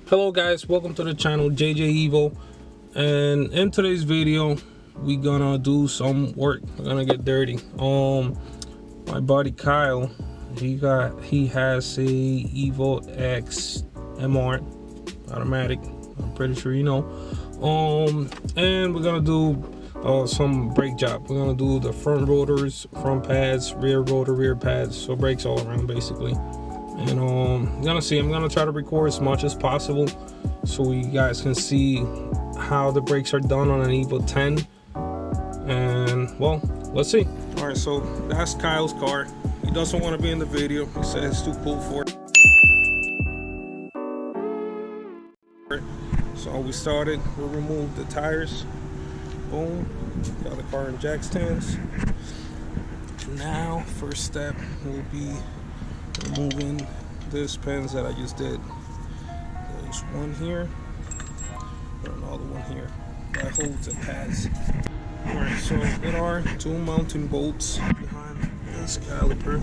Hello guys, welcome to the channel JJ Evo, and in today's video we gonna do some work. We're gonna get dirty. My buddy Kyle, he has a Evo X MR automatic, I'm pretty sure you know. And we're gonna do some brake job. We're gonna do the front rotors, front pads, rear rotor, rear pads, so brakes all around basically. And I'm gonna try to record as much as possible so you guys can see how the brakes are done on an Evo 10. And well, let's see. All right, so that's Kyle's car. He doesn't want to be in the video. He said it's too cool for it. So we started. We removed the tires. Boom. Got the car in jack stands. Now, first step will be removing this pins that I just did. There's one here and another one here that holds the pads. Alright, so there are two mounting bolts behind this caliper.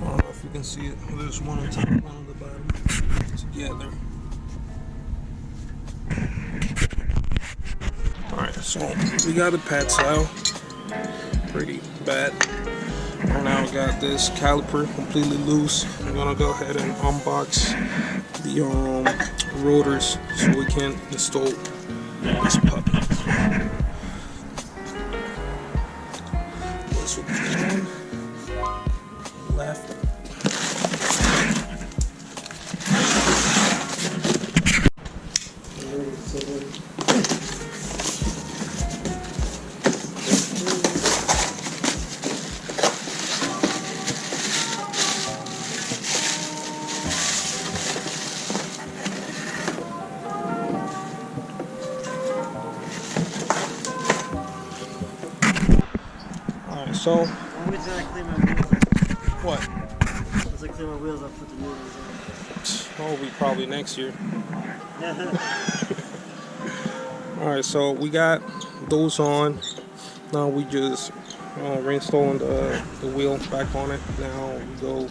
I don't know if you can see it. There's one on top, one on the bottom together. Alright, so we got the pads out. Pretty bad. Right now I got this caliper completely loose. I'm gonna go ahead and unbox the rotors so we can install this puppy. This will be on left. So, when was I clean my wheels up? What? Once I clean my wheels up, put the new ones Oh, we probably next year. in. Alright, so we got those on. Now we just reinstalling the wheel back on it. Now we go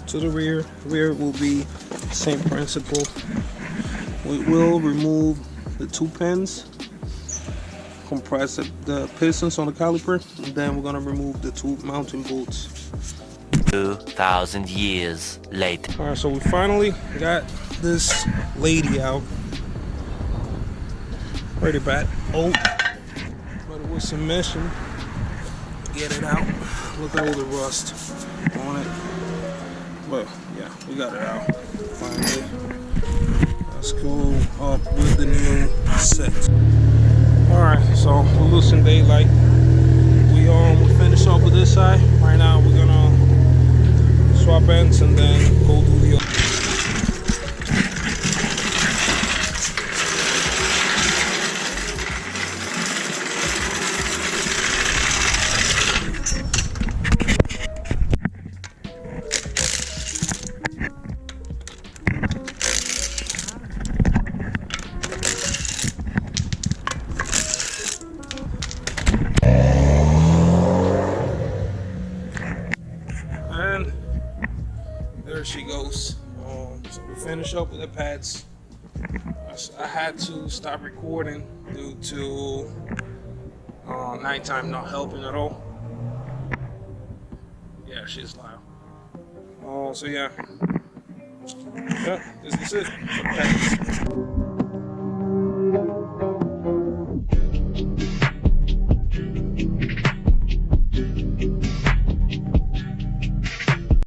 to the rear. Rear will be same principle. We will remove the two pins, compress the pistons on the caliper, and then we're gonna remove the two mounting bolts. 2,000 years later. Alright, so we finally got this lady out. Pretty bad. Oh, but it was some mission. Get it out. Look at all the rust on it. Well, yeah, we got it out finally. Let's go up with the new set. Alright, so we're losing daylight. We finish up with this side. Right now we're gonna swap ends and then go do the other. There she goes. So we finish up with the pads. I had to stop recording due to nighttime not helping at all. Yeah, she's loud. So yeah, this is it.